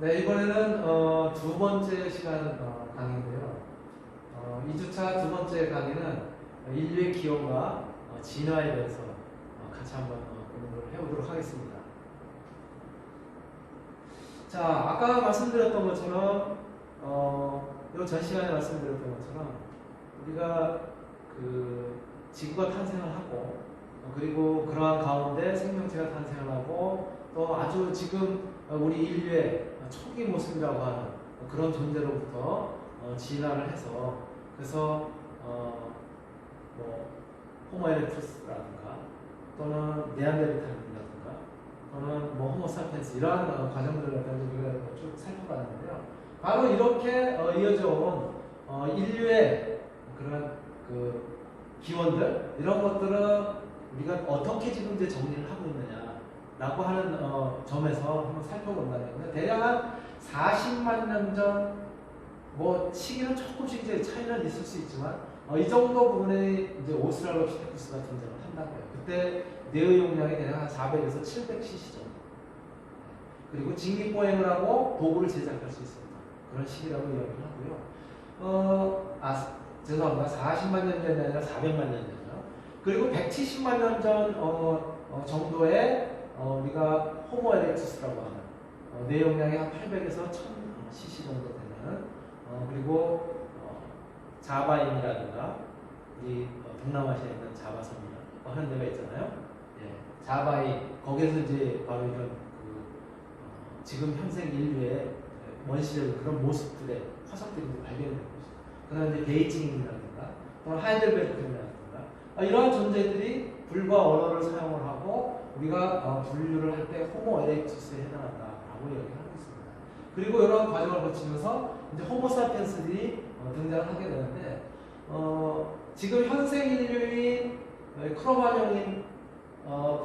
네, 이번에는 두 번째 시간 강의인데요. 2주차 두 번째 강의는 인류의 기원과 진화에 대해서 같이 한번 공부를 해보도록 하겠습니다. 자, 아까 말씀드렸던 것처럼 이 전 시간에 말씀드렸던 것처럼 우리가 그 지구가 탄생을 하고 그리고 그러한 가운데 생명체가 탄생을 하고 또 아주 지금 우리 인류의 초기 모습이라고 하는 그런 존재로부터 진화를 해서 그래서 뭐 호모 에렉투스라든가 또는 네안데르탈인이라든가 또는 뭐 호모 사피엔스 이러한 과정들을 갖다 우리가 쭉 살펴봤는데요. 바로 이렇게 이어져 온 인류의 그런 그 기원들 이런 것들은 우리가 어떻게 지금 이제 정리를 하고 있느냐라고 하는 점에서 한번 살펴본다면 대략 한 40만 년 전 뭐 시기는 조금씩 이제 차이는 있을 수 있지만 이 정도 부분에 이제 오스트랄로피테쿠스가 등장을 한다고요. 그때 뇌의 용량이 대략 한 400에서 700cc 정도. 그리고 직립보행을 하고 도구를 제작할 수 있었다. 그런 시기라고 이야기를 하고요. 죄송합니다. 40만 년 전이 아니라 400만 년 전이죠. 그리고 170만 년 전 정도에 우리가 호모 에렉투스라고 하는 뇌 용량이 한 800에서 1000cc 정도 되는 그리고 자바인이라든가 우리 동남아시아에 있는 자바섬이나 하는 데가 있잖아요. 예, 자바인 거기에서 이제 바로 이런 지금 현생 인류의 원시적인 그런 모습들의 화석들이 발견된 것이죠. 그다음에 이제 베이징이라든가 또는 하이델베르크라든가 이러한 존재들이 불과 언어를 사용을 하고 우리가 분류를 할 때 호모 에렉투스에 해당한다라고 얘기하고 있습니다. 그리고 이러한 과정을 거치면서 이제 호모 사피엔스들이 등장을 하게 되는데 지금 현생 인류인 크로마뇽인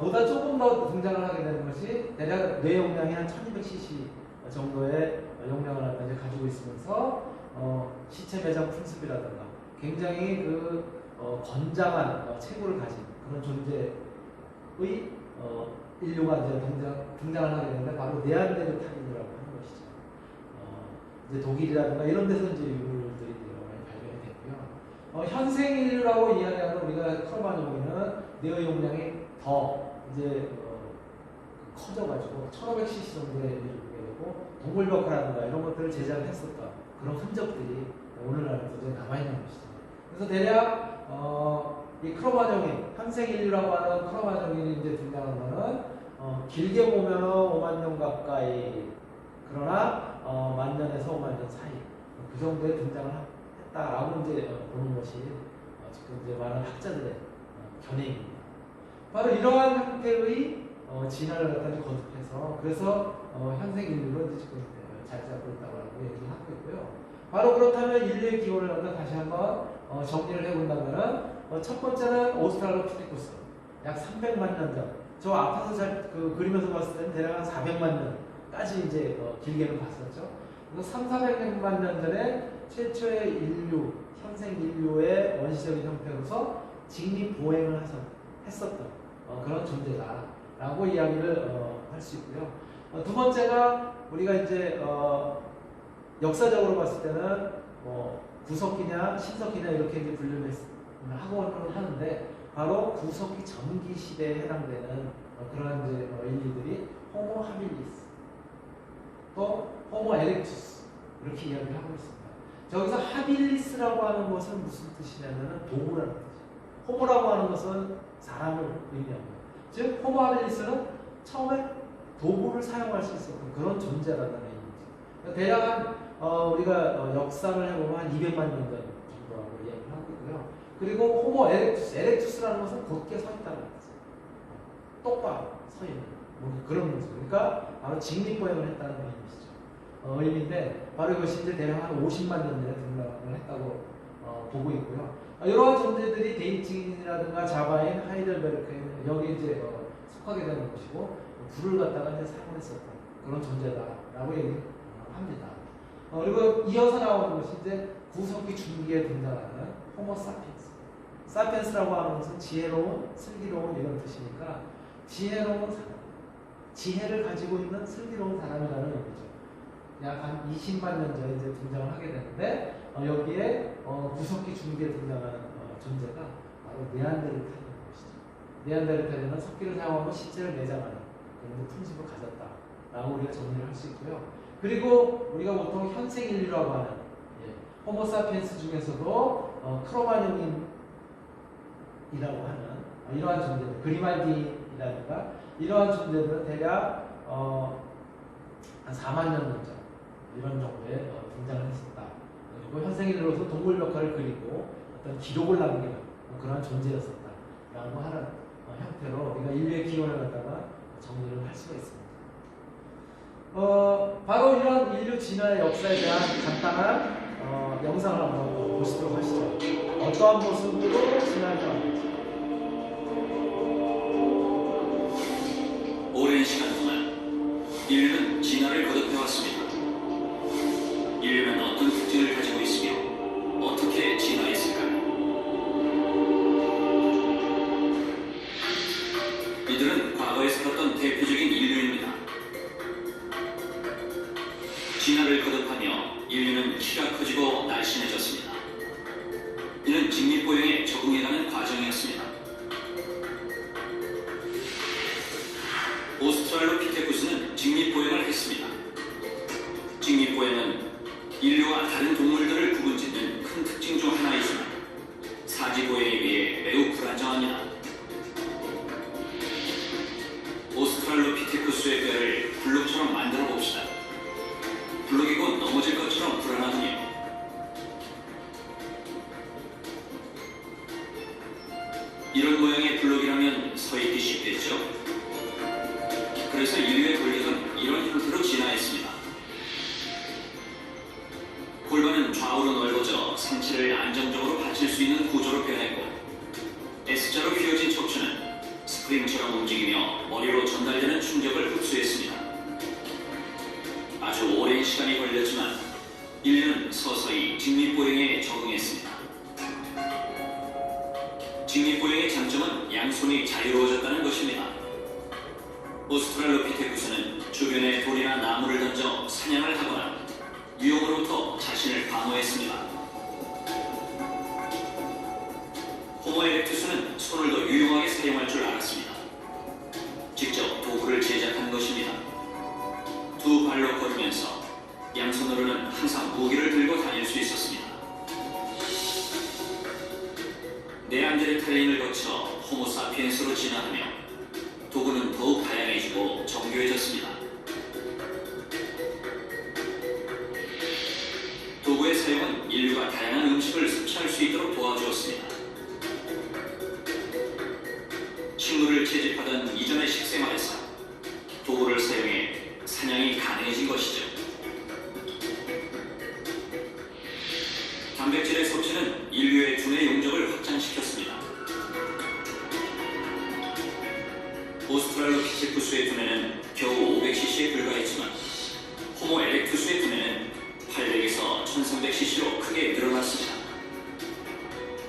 보다 조금 더 등장을 하게 되는 것이 대략 뇌 용량이 한 1200cc 정도의 용량을 가지고 있으면서 시체 매장 풍습이라든가 굉장히 그 건장한 체구를 가진 그런 존재의 인류가 이제 등장을 하게 되는데 바로 네안데르탈인이라고 하는 것이죠. 이제 독일이라든가 이런 데서 이제 유물들이 많이 발견이 됐고요. 현생 인류라고 이야기하는 우리가 크로마뇽은 뇌의 용량이 더 이제 커져가지고 1500cc 정도에 이르고 동물벽화라든가 이런 것들을 제작을 했었던 그런 흔적들이 오늘날에도 남아있는 것이죠. 그래서 대략 이 크로마뇽인 현생 인류라고 하는 크로마뇽인이 이제 등장한 거는 길게 보면 5만 년 가까이 그러나 만 년에서 5만 년 사이 그 정도에 등장을 했다라고 이제 보는 것이 지금 이제 많은 학자들의 견해입니다. 바로 이러한 형태의 진화를 갖다 거듭해서 그래서 현생 인류로 이제 지금 자리 잡고 있다고 얘기를 하고 있고요. 바로 그렇다면 인류의 기원을 갖다 다시 한번 정리를 해본다면은 첫 번째는 오스트랄로피테쿠스 약 300만 년 전. 저 앞에서 잘 그리면서 봤을 때는 대략 한 400만 년까지 이제 길게는 봤었죠. 그래서 3,400만 년 전에 최초의 인류, 현생 인류의 원시적인 형태로서 직립 보행을 했었던 그런 존재다라고 이야기를 할 수 있고요. 두 번째가 우리가 이제 역사적으로 봤을 때는 구석기냐 신석기냐 이렇게 이제 분류를 하고는 하는데 바로 구석기 전기 시대에 해당되는 그런 이제 인류들이 호모 하빌리스 또 호모 에렉투스 이렇게 이야기를 하고 있습니다. 저기서 하빌리스라고 하는 것은 무슨 뜻이냐면은 도구라는 뜻이죠. 호모라고 하는 것은 사람을 의미합니다. 즉 호모 하빌리스는 처음에 도구를 사용할 수 있었던 그런 존재라는 의미죠. 대략 우리가 역상을 해보면 한 200만 년 전 정도라고 이야기를 하고 있고요. 그리고 호모 에렉투스라는 것은 곧게 서 있다는 뜻이에요. 똑바로 서 있는 그런 모습. 그러니까 바로 직립보행을 했다는 의미시죠. 의미인데 바로 이것이 이제 대략 한 50만 년 전에 등장을 했다고 보고 있고요. 이러한 존재들이 데이징이라든가 자바인, 하이델베르크인 여기 이제 속하게 되는 것이고 불을 갖다가 이제 사용했었던 그런 존재다라고 얘기합니다. 그리고 이어서 나오는 것이 이제 구석기 중기에 등장하는 호모 사피엔스. 사피엔스라고 하는 것은 지혜로운, 슬기로운 이런 뜻이니까 지혜로운 사람, 지혜를 가지고 있는 슬기로운 사람이라는 의미죠. 약 한 20만 년 전에 이제 등장을 하게 되는데 여기에 구석기 중기에 등장하는 존재가 바로 네안데르탈인 것이죠. 네안데르탈인은 석기를 사용하고 시체를 내장하는 그런 풍습을 가졌다라고 우리가 정리를 할 수 있고요. 그리고 우리가 보통 현생 인류라고 하는 호모사피엔스 중에서도 크로마뇽인이라고 하는 이러한 존재들, 그리말디라든가 이러한 존재들은 대략 한 4만 년 전 이런 정도에 등장을 했었다. 그리고 현생인으로서 동물 벽화를 그리고 어떤 기록을 남기는 그런 존재였었다라고 하는 형태로 우리가 인류의 기원을 갖다가 정리를 할 수가 있습니다. 바로 이런 인류 진화의 역사에 대한 간단한 영상을 한번 보시도록 하시죠. 어떠한 모습으로 진화가 왔는지. 오랜 시간 동안 인류는 진화를 거듭해왔습니다. 인류는 어떤 특징을 가지고 있으며 어떻게 진화했을까요? 이들은 과거에 살았던 대표적인 인류입니다. 진화를 거듭하며 인류는 키가 커지고 날씬해졌습니다. 이는 직립보행에 적응해가는 과정이었습니다. 오스트랄로피테쿠스는 직립보행을 했습니다. 직립보행은 인류와 다른 동물들을 구분짓는 큰 특징 중 하나이지만 사지보행에 비해 매우 불안정합니다. 오스트랄로피테쿠스의 뼈를 블록처럼 만들어 봅시다. 블록이 곧 넘어질 것처럼 불안하군요. 이런 모양의 블록이라면 서 있기 쉽겠죠? 그래서 인류의 골격은 이런 형태로 진화했습니다. 골반은 좌우로 넓어져 상체를 안정적으로 받칠 수 있는 구조로 변했고, S자로 휘어진 척추는 스프링처럼 움직이며 머리로 전달되는 충격을 흡수했습니다. 아주 오랜 시간이 걸렸지만 인류는 서서히 직립보행에 적응했습니다. 직립보행의 장점은 양손이 자유로워졌다는 것입니다. 오스트랄로피테쿠스는 주변에 돌이나 나무를 던져 사냥을 하거나 위험으로부터 자신을 방어했습니다. 호모 에렉투스는 손을 더 유용하게 사용할 줄 알았습니다. 직접 도구를 제작한 것입니다. 두 발로 걸으면서 양손으로는 항상 무기를 들고 다닐 수 있었습니다. 네안데르탈린을 거쳐 호모사피엔스로 진화하며 도구는 더욱 다양해지고 정교해졌습니다. 도구의 사용은 인류가 다양한 음식을 섭취할 수 있도록 도와주었습니다. 식물을 채집하던 이전의 식생활에서 도구를 사용해 사냥이 가능해진 것이죠. 단백질의 섭취는 인류의 두뇌 용적을 확장시켰습니다. 오스트랄로피테쿠스의 두뇌는 겨우 500cc에 불과했지만 호모 에렉투스의 두뇌는 800에서 1300cc로 크게 늘어났습니다.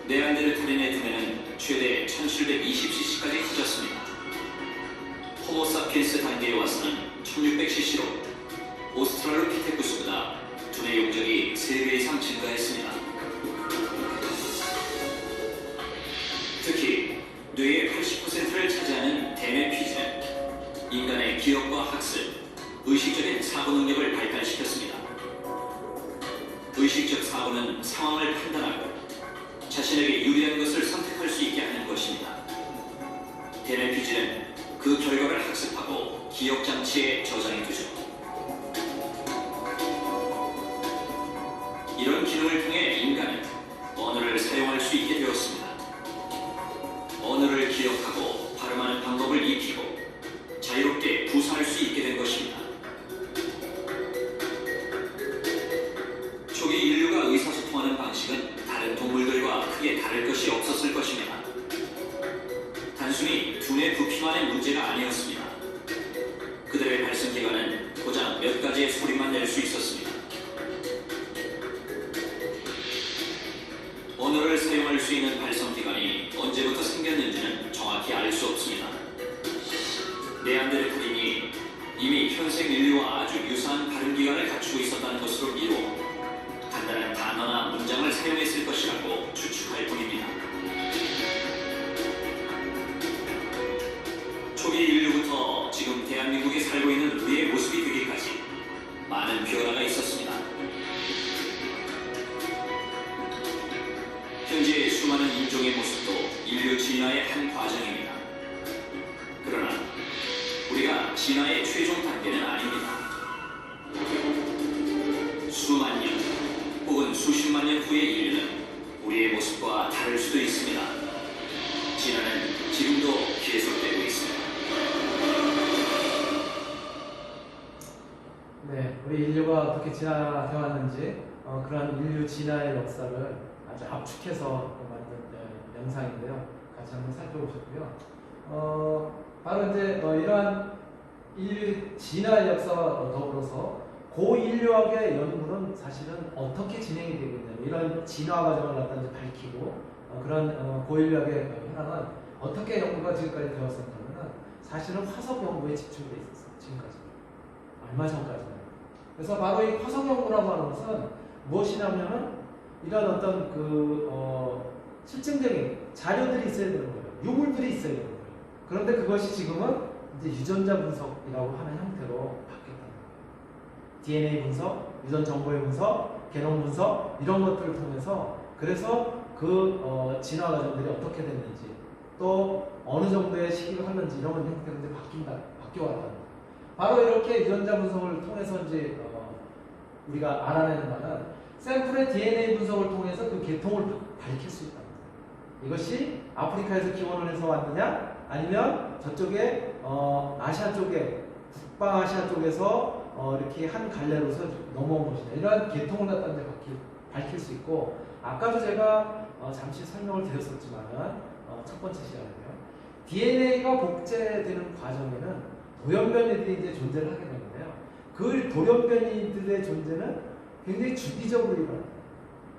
네안데르탈린의 두뇌는 최대 1720cc까지 커졌습니다. 호모사피엔스 단계에 와서는 1600cc로 오스트랄로피테쿠스보다 두뇌 용적이 3배 이상 증가했습니다. 특히 뇌의 80%를 차지하는 대뇌피지는 인간의 기억과 학습, 의식적인 사고 능력을 발달시켰습니다. 의식적 사고는 상황을 판단하고 자신에게 유리한 것을 선택할 수 있게 하는 것입니다. 대뇌피지는 그 결과를 학습하고 기억장치에 저장해두죠. 이런 기능을 통해 인간은 언어를 사용할 수 있게 되었습니다. 언어를 기억하고 발음하는 방법을 익히고 자유롭게 구사할 수 있게 된 것입니다. 초기 인류가 의사소통하는 방식은 다른 동물들과 크게 다를 것이 없었을 것입니다. 단순히 두뇌 부피만의 문제가 아니었습니다. 그들의 발성기관은 고작 몇 가지의 소리만 낼 수 있었습니다. 언어를 사용할 수 있는 발성기관이 언제부터 생겼는지는 정확히 알 수 없습니다. 네안데르탈린이 이미 현생 인류와 아주 유사한 발음 기관을 갖추고 있었다는 것으로 미루어 간단한 단어나 문장을 사용했을 것이라고 추측할 뿐입니다. 초기 인류부터 지금 대한민국에 살고 있는 우리의 모습이 되기까지 많은 변화가 있었습니다. 현재의 수많은 인종의 모습도 인류 진화의 한 과정입니다. 그러나 우리가 진화의 최종 단계는 아닙니다. 수만 년 혹은 수십만 년 후의 인류는 우리의 모습과 다를 수도 있습니다. 진화는 지금도 계속되고 있습니다. 네, 우리 인류가 어떻게 진화해 왔는지 그런 인류 진화의 역사를 아주 압축해서 만든 영상인데요. 같이 한번 살펴보셨고요. 바로 이제 이러한 인류 진화의 역사와 더불어서 고인류학의 연구는 사실은 어떻게 진행이 되고 있냐, 이런 진화 과정을 갖다 이제 밝히고 그런 고인류학의 현황은 어떻게 연구가 지금까지 되었었냐면 사실은 화석 연구에 집중되어 있었어요. 지금까지 얼마 전까지는. 그래서 바로 이 화석 연구라고 하는 것은 무엇이냐면은 이런 어떤 실증적인 자료들이 있어야 되는 거예요. 유물들이 있어야 되는 거예요. 그런데 그것이 지금은 이제 유전자 분석이라고 하는 형태로 바뀌었다는 거예요. DNA 분석, 유전 정보의 분석, 게놈 분석 이런 것들을 통해서 그래서 그 진화 과정들이 어떻게 됐는지 또 어느 정도의 시기가 흘렀는지 이런 형태로 이제 바뀌어왔다는 거예요. 바로 이렇게 유전자 분석을 통해서 이제 우리가 알아내는 바는 샘플의 DNA 분석을 통해서 그 계통을 밝힐 수 있다는 거예요. 이것이 아프리카에서 기원을 해서 왔느냐 아니면 저쪽에 아시아 쪽에 북방아시아 쪽에서 이렇게 한 갈래로서 넘어온 것이냐 이러한 계통을 갖다 이제 밝힐 수 있고 아까도 제가 잠시 설명을 드렸었지만은 첫 번째 시간에요. DNA가 복제되는 과정에는 돌연변이들이 이제 존재를 하게 되는데요. 그 돌연변이들의 존재는 굉장히 주기적으로 일어납니다.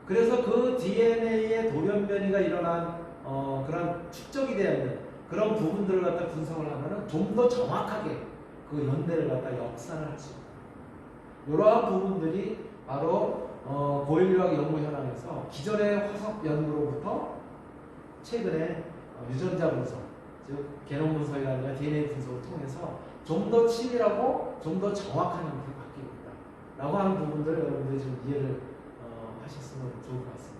그래서 그 DNA의 돌연변이가 일어난 그런 축적이 되어 있는 그런 부분들을 갖다 분석을 하면은 좀 더 정확하게 그 연대를 갖다 역산을 할 수 있다. 이러한 부분들이 바로 고인류학 연구 현황에서 기존의 화석 연구로부터 최근에 유전자 분석, 즉 게놈 분석이 아니라 DNA 분석을 통해서 좀 더 치밀하고 좀 더 정확한 형태로 바뀌고 있다라고 하는 부분들을 여러분들이 좀 이해를 하셨으면 좋을 것 같습니다.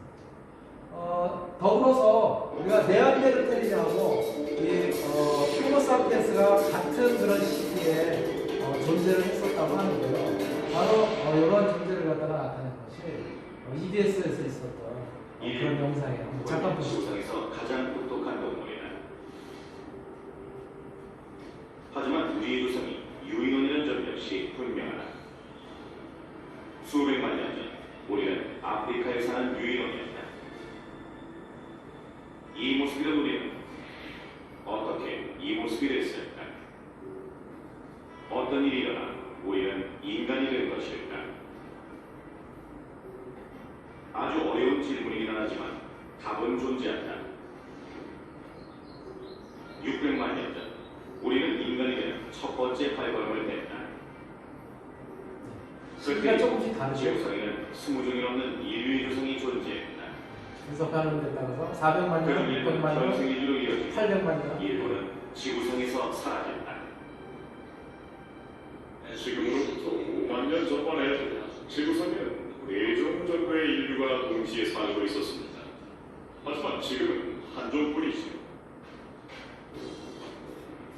더불어서 우리가 네안데르탈인하고 이 호모사피엔스가 같은 그런 시기에 존재를 했었다고 하는데요. 바로 이러한 존재를 갖다가 나타낸 것이 EBS에서 있었던 그런 영상이에요. 잠깐 보시죠. 지구상에서 가장 똑똑한 동물이다. 하지만 우리의 조상이 유인원이라는 점 역시 분명하다. 수백만 년 전 우리는 아프리카에 사는 유인원이었다. 이 모습이던 우리는 어떻게 이 모습이 됐을까? 어떤 일이 일어나 우리는 인간이 된 것일까? 아주 어려운 질문이긴 하지만 답은 존재한다. 600만 년 전 우리는 인간이 되는 첫 번째 발걸음을 뗐다. 시기가 조금씩 다르죠. 지구상에는 20종이 넘는 인류의 조상이 존재했다. 분석하는 데 따라서 400만 그 년, 일부는 600만 년, 현생인류로 이어지고 800만 년. 일부는 지구상에서 사라졌다. 지금으로부터 5만 년 전만에 지구상에는 4종 정도의 인류가 동시에 살고 있었습니다. 하지만 지금은 한 종뿐이지요.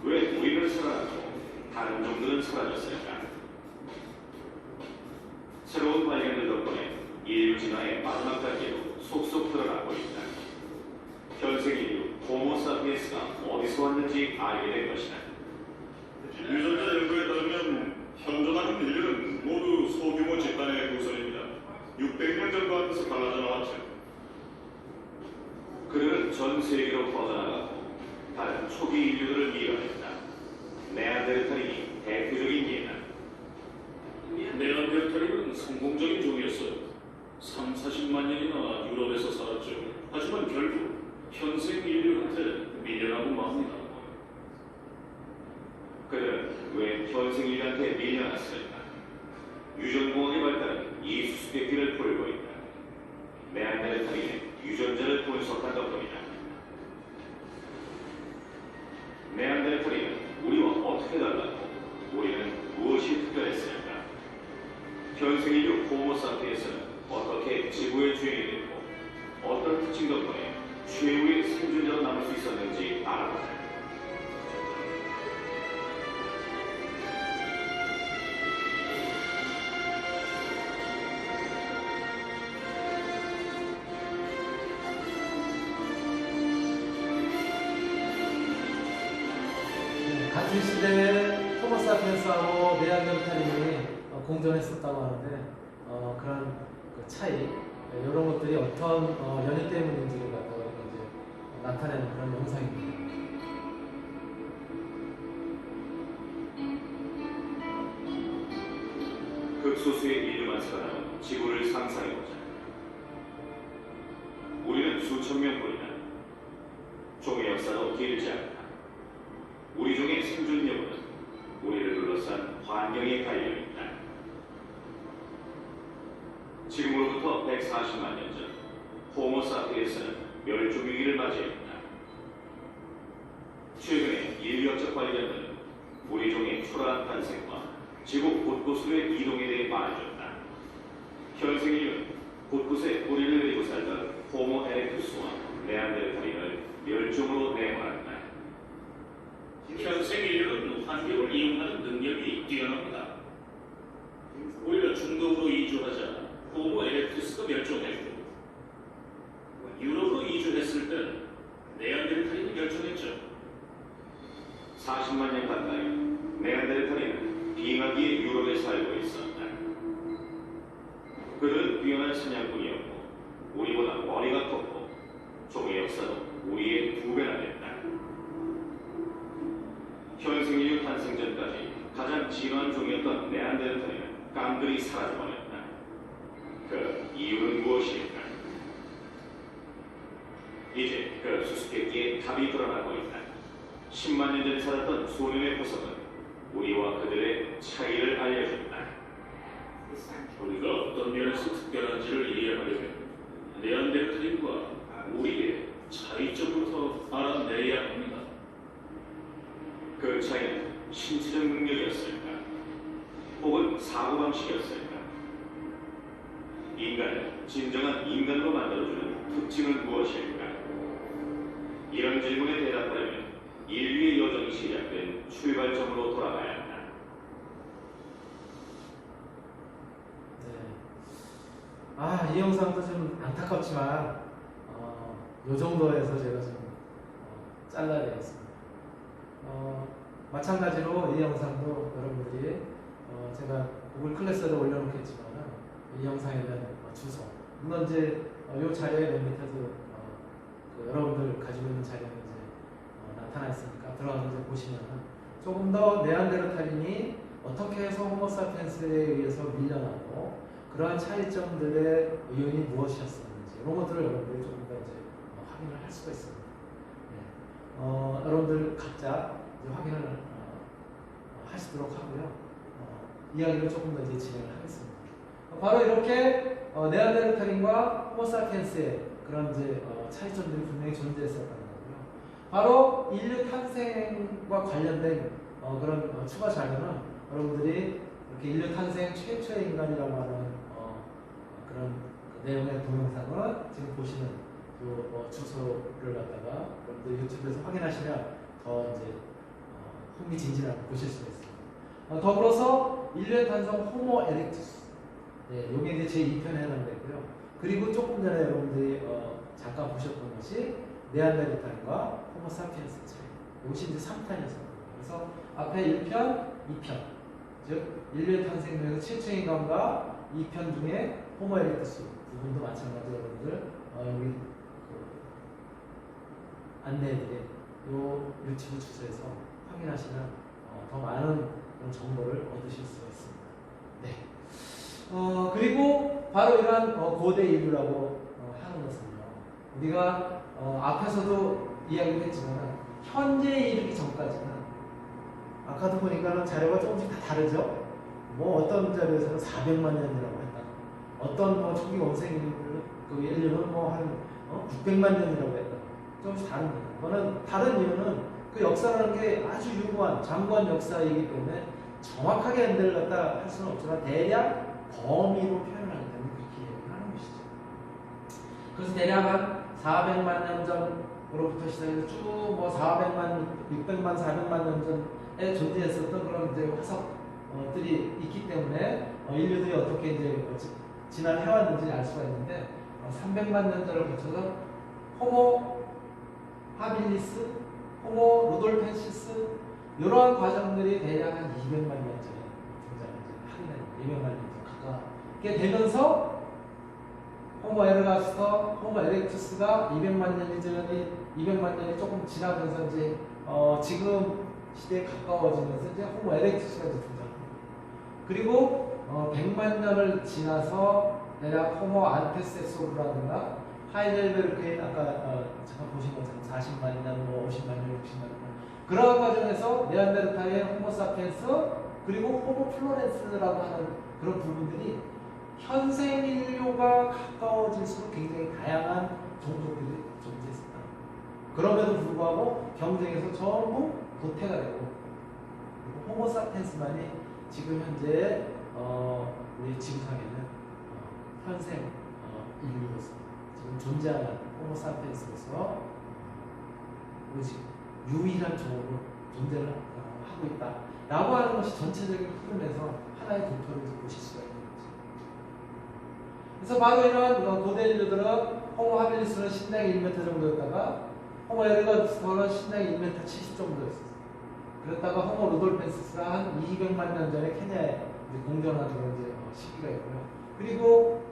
왜 우리는 살아나고 다른 종들은 사라졌을까? 새로운 발견들 덕분에 인류 진화의 마지막 단계로 속속 드러나고 있다. 현생 인류 호모사피엔스가 어디서 왔는지 알게 된 것이다. 유전자 연구에 따르면 현존하는 인류는 모두 소규모 집단의 후손입니다. 600년 전부터 갈라져 나왔죠. 그들은 전 세계로 뻗어나가고 다른 초기 인류들을 밀어냈다. 네안데르탈인이 대표적인 예다. 네안데르탈인은 성공적인 종이었어요. 3, 40만 년이나 유럽에서 살았죠. 하지만 결국 현생 인류한테 밀려나고 맙니다. 그들은 왜 왜 현생 인류한테 밀려났을까? 유전공학의 발달은 이 수수께끼를 풀고 있다. 네안데르탈인의 유전자를 분석한 덕분이다. 네안데르탈인은 우리와 어떻게 달랐고 우리는 무엇이 특별했을까? 현생 인류 호모사피엔스는 어떻게 지구의 주인이 됐고 어떤 특징 덕분에 최후의 생존자로 남을 수 있었는지 알아보자. 같은 시대에 호모사피엔스하고 네안데르탈인이 공존했었다고 하는데 그런 그 차이 이런 것들이 어떤 연유 때문인지를 갖다가 이제 나타내는 그런 영상입니다. 극소수의 인류만 살아남은 지구를 상상해보자. 우리는 수천 명뿐이다. 종의 역사도 길지 않다. 우리 종의 생존 여부는 우리를 둘러싼 환경에 달려있다. 지금으로부터 140만 년 전, 호모사피엔스는 멸종위기를 맞이했다. 최근에 인류학적 관련자들은 우리 종의 초라한 탄생과 지구 곳곳으로의 이동에 대해 말해줬다. 현생 인류는 곳곳에 뿌리를 내리고 살던 호모 에렉투스와 네안데르탈인을 멸종으로 내몰았다. 현생 인류는 환경을 이용하는 능력이 뛰어납니다. 오히려 중동으로 이주하자 호모 에렉투스가 멸종했고 유럽으로 이주했을 때는 네안데르탈인이 멸종했죠. 40만 년 가까이 네안데르탈인은 빙하기의 유럽에 살고 있었다. 그들은 뛰어난 사냥꾼이었고 우리보다 머리가 컸고 종의 역사도 우리의 2배나 됐다. 현생 인류 탄생 전까지 가장 진화한 종이었던 네안데르탈인은 깡들이 사라져버렸다. 그 이유는 무엇일까? 이제 그 수수께끼의 답이 드러나고 있다. 10만 년 전에 살았던 소년의 보석은 우리와 그들의 차이를 알려준다. 우리가 어떤 면에서 특별한지를 이해하려면 네안데르탈인과 우리의 차이점부터 알아내야 합니다. 그 차이는 신체적 능력이었을까? 혹은 사고방식이었을까? 인간을 진정한 인간으로 만들어주는 특징은 무엇일까? 이런 질문에 대답하려면 인류의 여정이 시작된 출발점으로 돌아가야 한다. 네. 이 영상도 좀 안타깝지만 이 정도에서 제가 좀 잘라야 되겠습니다. 마찬가지로 이 영상도 여러분들이 제가 구글 클래스에 올려놓겠지만 이 영상에 대한 주소 물론 이제 이 자료에 맨 밑에도 그 여러분들 가지고 있는 자료는 이제 나타나 있으니까 들어가서 이제 보시면 조금 더 네안데르탈인이 어떻게 해서 호모사피엔스에 의해서 밀려나고 그러한 차이점들의 요인이 무엇이었었는지 이런 것들을 여러분들이 조금 더 이제 확인을 할 수가 있습니다. 네. 여러분들 각자 이제 확인을 하시도록 하고요. 이야기를 조금 더 이제 진행을 하겠습니다. 바로 이렇게 네안데르탈인과 호모사피엔스의 그런 이제 차이점들이 분명히 존재했었다는 거고요. 바로 인류 탄생과 관련된 그런 추가 자료는 여러분들이 이렇게 인류 탄생 최초의 인간이라고 하는 그런 그 내용의 동영상을 지금 보시는 요 주소를 갖다가 여러분들 유튜브에서 확인하시면 더 이제 흥미진진하게 보실 수가 있습니다. 더불어서 인류의 탄생 호모 에렉투스. 네, 요게 이제 제 2편에 해당되고요. 그리고 조금 전에 여러분들이 잠깐 보셨던 것이 네안데르탈과 호모사피엔스 차이. 이것이 이제 3편이었습니다. 그래서 앞에 1편, 2편. 즉, 인류의 탄생 중에서 최초의 인간과 2편 중에 호모 에렉투스 부분도 마찬가지로 여러분들 여기 안내해드린 요 유튜브 주소에서 확인하시면 더 많은 그런 정보를 얻으실 수가 있습니다. 네. 그리고 바로 이러한 고대 인류라고 하는 것은요. 우리가 앞에서도 이야기를 했지만 현재에 이르기 전까지는 아까도 보니까는 자료가 조금씩 다 다르죠. 뭐 어떤 자료에서는 400만 년이라고 했다. 어떤 뭐 초기 원생 그 인류는 뭐한 600만 년이라고 했다. 조금씩 다릅니다. 그거는 다른 이유는 그 역사라는 게 아주 유구한 장구한 역사이기 때문에 정확하게 연대를 갖다 할 수는 없지만 대략 범위로 표현하기 때문에 그렇게 얘기를 하는 것이죠. 그래서 대략 한 400만 년 전으로부터 시작해서 쭉 뭐 400만, 600만, 400만 년 전에 존재했었던 그런 이제 화석들이 있기 때문에 인류들이 어떻게 이제 진화를 해왔는지 알 수가 있는데 300만 년 전을 거쳐서 호모 하빌리스, 호모 루돌펜시스 이러한 과정들이 대략 한 200만 년 전에 등장하죠. 200만 년 전 가깝게 되면서 호모 에르가스터, 호모 에렉투스가 200만 년이 조금 지나면서 이제 지금 시대에 가까워지면서 이제 호모 에렉투스가 이제 등장합니다. 그리고 100만 년을 지나서 대략 호모 안테세소르라든가 하이델베르크인 아까 잠깐 보신 것처럼 40만 년, 뭐 50만 년, 60만 년 그러한 과정에서 네안데르탈의 호모사피엔스 그리고 호모 플로렌스라고 하는 그런 부분들이 현생 인류가 가까워질수록 굉장히 다양한 종족들이 존재했습니다. 그럼에도 불구하고 경쟁에서 전부 도태가 되고 호모사피엔스만이 지금 현재 우리 지구상에는 현생 인류로서 지금 존재하는 호모사피엔스로서 오직 유일한 종으로 존재를 하고 있다라고 하는 것이 전체적인 흐름에서 하나의 도표를 보실 수가 있는 거죠. 그래서 바로 이런 고대 인류들은 호모 하빌리스는 신장 1m 정도였다가 호모 에르가스터는 신장 1m 70 정도였어요. 그랬다가 호모 루돌펜시스가 한 200만 년 전에 케냐에 공전한 그런 이제 시기가 있고요. 그리고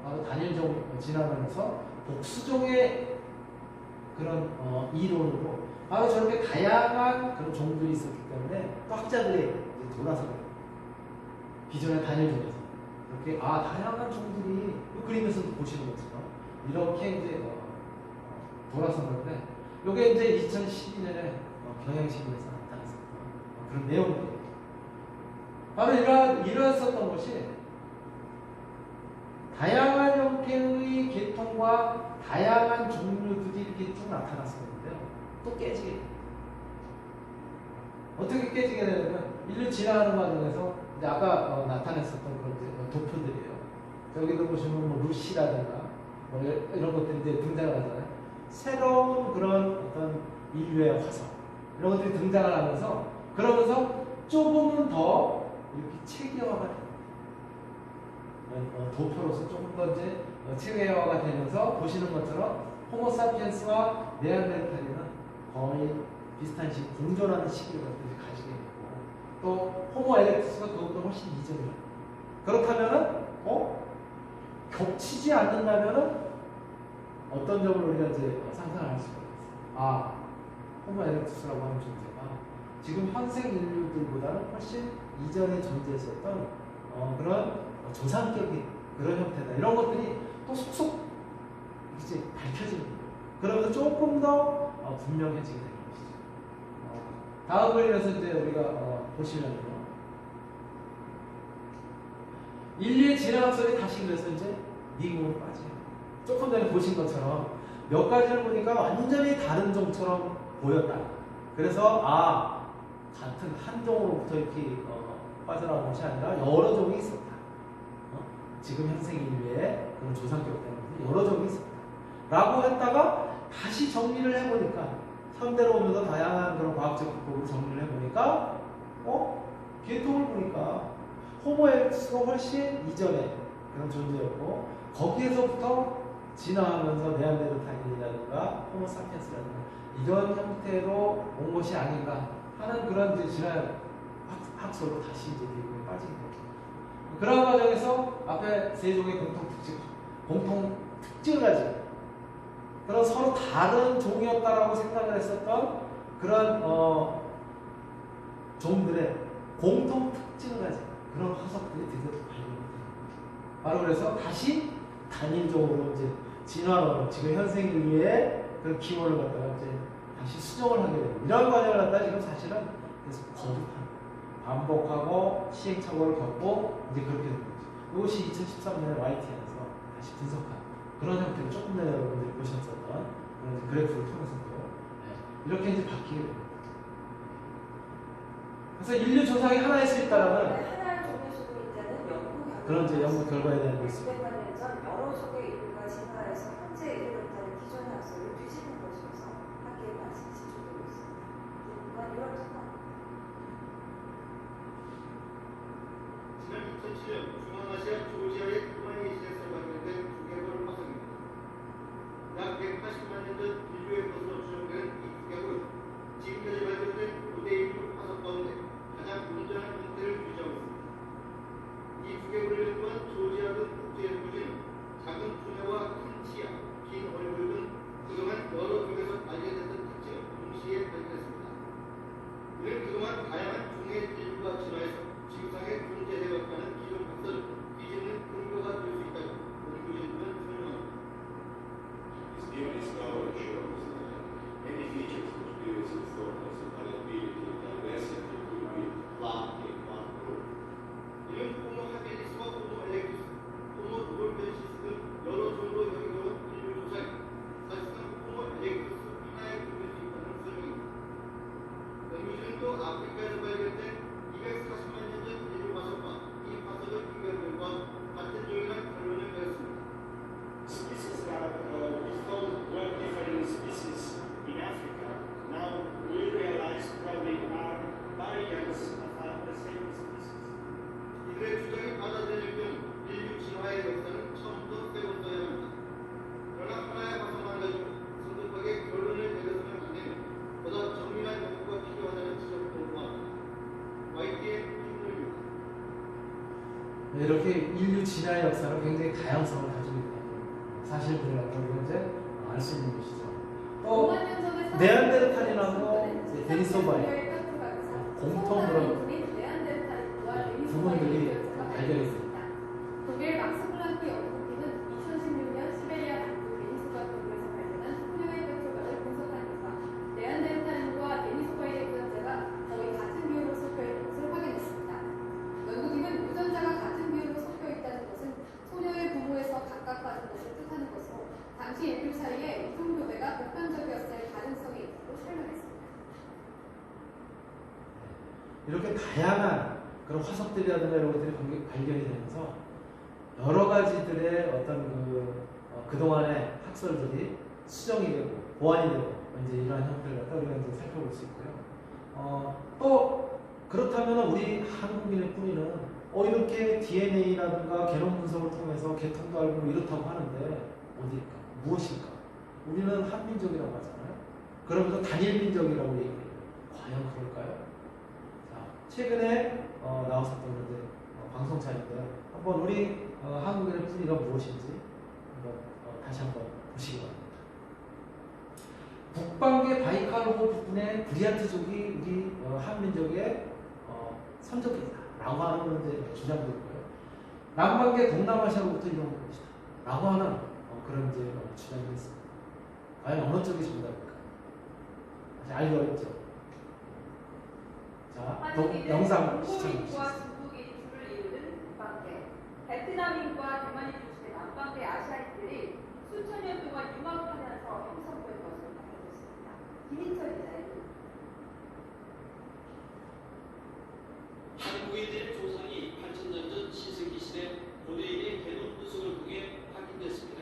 바로 단일종 진화하면서 복수종의 그런 이론으로 바로 저렇게 다양한 그런 종들이 있었기 때문에 또 학자들이 이제 돌아서 기존의 단일종에서 이렇게 다양한 종들이 그림에서 보시는 것처럼 이렇게 이제 돌아서는데 이게 이제 2012년에 경향신문에서 나타났었던 그런 내용들이에요. 바로 이러했었던 것이 다양한 형태의 계통과 다양한 종류들이 이렇게 쭉 나타났었는데요. 또 깨지게 돼요. 어떻게 깨지게 되냐면 인류 진화하는 과정에서 이제 아까 나타냈었던 그런 도표들이에요. 여기도 보시면 뭐 루시라든가 뭐 이런 것들이 이제 등장을 하잖아요. 새로운 그런 어떤 인류의 화석 이런 것들이 등장을 하면서 그러면서 조금은 더 이렇게 체계화가 됩니다. 도표로서 조금 더 이제 체계화가 되면서 보시는 것처럼 호모사피엔스와 네안데르탈이는 거의 비슷한 시기, 공존하는 시기를 가지게 되고 또 호모 에렉투스가 그것보다 훨씬 이전이에요. 그렇다면은 겹치지 않는다면은 어떤 점을 우리가 이제 상상을 할 수가 있어요. 호모 에렉투스라고 하는 존재가 지금 현생 인류들보다는 훨씬 이전에 존재했었던 그런 조상격인 그런 형태다. 이런 것들이 또 속속 이제 밝혀지는 거예요. 그러면서 조금 더 분명해지게 되는 것이죠. 다음 그림에서 이제 우리가 보시면요. 인류의 진화학설이 다시 그래서 이제 미국으로 빠져요. 조금 전에 보신 것처럼 몇 가지를 보니까 완전히 다른 종처럼 보였다. 그래서 같은 한 종으로부터 이렇게 빠져나온 것이 아니라 여러 종이 있었다. 지금 현생 인류의 그런 조상격 때문에 여러 종이 있었다. 라고 했다가 다시 정리를 해보니까 현대로 오면서 다양한 그런 과학적 기법으로 정리를 해보니까 계통을 보니까 호모 에렉투스가 훨씬 이전에 그런 존재였고 거기에서부터 진화하면서 네안데르탈인이라든가 호모 사피엔스라든가 이런 형태로 온 것이 아닌가 하는 그런 이제 진화 학설로 다시 이제 미국에 빠진 거죠. 그런 과정에서 앞에 세 종의 공통 특징을 가지고 그런 서로 다른 종이었다라고 생각을 했었던 그런 종들의 공통 특징을 가지고 그런 화석들이 드디어 발견됩니다. 바로 그래서 다시 단일종으로 이제 진화로 지금 현생 인류의 그 기원을 갖다가 이제 다시 수정을 하게 됩니다. 이런 과정을 갖다가 지금 사실은 그래서 거듭하는 반복하고 시행착오를 겪고 이제 그렇게 되는 거죠. 이것이 2013년에 YTN에서 다시 분석한 그런 형태로 조금 전에 여러분들이 보셨었던 그런 이제 그래프를 통해서도 이렇게 이제 바뀌게 됩니다. 그래서 인류 조상이 하나일 수 있다라는 하나의 종의 수도 이제는 그런 이제 연구 결과에 대한 게 있습니다. 200만 년 전 여러 속의 인류가 진화해서 현재 이르렀다는 기존의 학설을 뒤집은 것으로서 학계에 다시 지적되고 있습니다. 이유가 이런 상황. 지난 2007년 중앙아시아 조지아의 쿠마이시에서 발견된 두개골 화석입니다. 약 180만 년 전 인류의 것으로 추정되는 이 두개골은 지금까지 발견된 고대 인류 화석 가운데 가장 온전한 형태를 유지하고 있습니다. 이 두개골을 연구한 조지아 등 국제연구진은 작은 두뇌와 큰 치아, 긴 얼굴 등 그동안 여러 쪽에서 발견됐던 특징을 동시에 발견했습니다. 이는 그동안 다양한 종의 인류가 진화해서 지구상에 존재해왔다는 기존 학설을 뒤집는 근거가 될 수 있다고 연구진들은 설명합니다. This new discovery shows that many features which previously thought as incompatibility are recently could be lumped in one group. 이는 호모 하비리스와 호모 엘렉투스, 호모 루볼펜시스 등 여러 종으로 여겨져온 인류 조상이 사실상 호모 엘렉투스 하나의 그룹일 수 있다는 설명입니다. 연구진은 또 아프리카에서 발견된 240만 년 전 인류 화석과 이 화석을 비교한 결과 같은 종이라는 결론을 내렸습니다. Species that we thought were different species in Africa, now we realize probably are variants of the same species. 이들의 주장이 받아들일 경우 인류 진화의 역사는 처음부터 세웠어야 합니다. 그러나 하나의 화석만 가지고 성급하게 결론을 내려서는 안 되며 보다 정밀한 연구가 필요하다는 지적을 공부합니다. YTN 김물입니다. 이렇게 인류 진화의 역사는 굉장히 다양성을 가지고 있다는 사실들을 갖다 우리가 이제 알 수 있는 것이죠. 또 네안데르탈인하고 데니소바의 공통 그런 부분들이 발견이 됩니다. 독일 막스플랑크 연구팀은 2016년 시베리아 남부 데니소바 동굴에서 발견한 소녀의 뼈조각을 분석한 결과 네안데르탈인과 데니소바의 유전자가 거의 같은 비율로 섞여 있는 것을 확인했습니다. 연구팀은 유전자가 같은 비율로 섞여 있다는 것은 소녀의 부모에서 각각 받은 것을 뜻하는 것으로 당시 인류 사이에 유통교배가 보편적이었을 가능성이 있다고 설명했습니다. 이렇게 다양한 그런 화석들이라든가 이런 것들이 발견이 되면서 여러 가지들의 어떤 그동안의 학설들이 수정이 되고 보완이 되고 이제 이러한 형태를 갖다 우리가 이제 살펴볼 수 있고요. 또 그렇다면 우리 한국인의 뿌리는 이렇게 DNA라든가 게놈 분석을 통해서 계통도 알고 이렇다고 하는데 어딜까? 무엇일까? 우리는 한민족이라고 하잖아요. 그러면서 단일민족이라고 얘기해요. 과연 그럴까요? 자, 최근에 나왔었던 이제 방송차인데 한번 우리 한국인의 뿌리가 무엇인지 한번 다시 한번 보시기 바랍니다. 북방계 바이칼 호 부분의 브리아트족이 우리 한민족의 선조들이다라고 하는 이제 주장도 있고요. 남방계 동남아시아로부터 이런 것이다 라고 하는 그런 이제 주장이 있습니다. 과연 어느 쪽이 정답일까? 사실 알기 어렵죠. 자, 영상 시청해 주시죠. 몽골인과 중국인이 줄을 이루는 북방계, 베트남인과 대만이 중심의 남방계 아시아인들이 수천 년 동안 융합하면서 형성된 것으로 밝혀졌습니다. 김인철 기자의 한국인들의 조상이 8,000년 전 신석기 시대 고대인의 게놈 분석을 통해 확인됐습니다.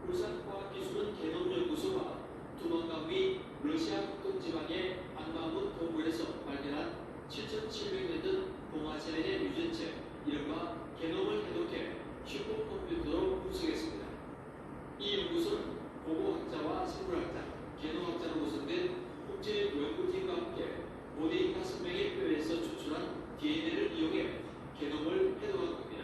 울산과학기술은 게놈 연구소와 두만강 및 러시아 북동 지방의 안마문 동굴에서 발견한 7,700년 전 동아시아인의 유전체, 이른바 게놈을 해독해 슈퍼컴퓨터로 분석했습니다. 이 연구소는 고고학자와 생물학자, 게놈학자로 구성된 국제 연구팀과 함께 고대인 5명의 뼈에서 추출한 DNA를 이용해 게놈을 해독한 겁니다.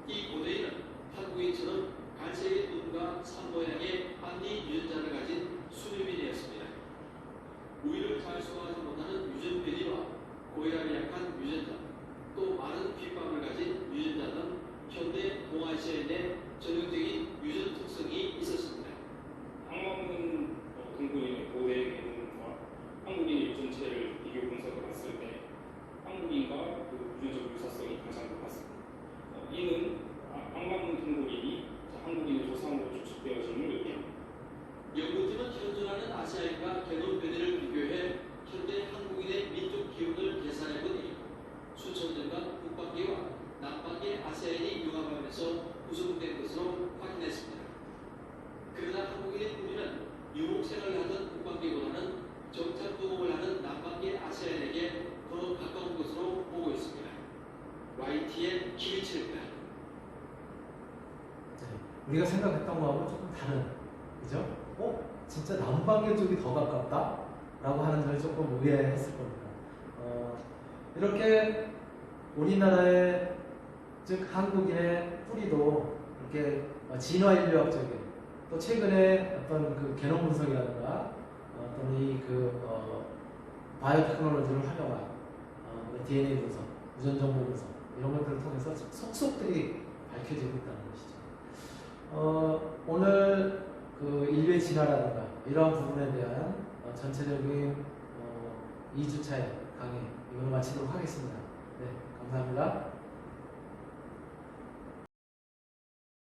이 고대인은 한국인처럼 갈색의 눈과 산 모양의 한리 유전자를 가진 수뇌민이었습니다. 우위를 잘 소화하지 못하는 유전변이와 고혈압이 약한 유전자, 또 많은 귓밥을 가진 유전자 등 현대 동아시아인의 전형적인 유전 특성이 있었습니다. 항만문 동굴인의 고대 개념과 한국인의 유전체를 비교 어디에 힘이 칠까? 네, 우리가 생각했던 거하고 조금 다른, 그죠? 진짜 남방계 쪽이 더 가깝다? 라고 하는 점이 조금 의아했을 겁니다. 이렇게 우리나라의, 즉 한국인의 뿌리도 이렇게 진화 인류학적인, 또 최근에 어떤 그 게놈 분석이라든가 또는 이 바이오 테크놀로지를 활용한 DNA 분석, 유전 정보 분석 이런 것들을 통해서 속속들이 밝혀지고 있다는 것이죠. 오늘 그 인류의 진화라든가 이러한 부분에 대한 전체적인 2주차의 강의 이걸 마치도록 하겠습니다. 네, 감사합니다.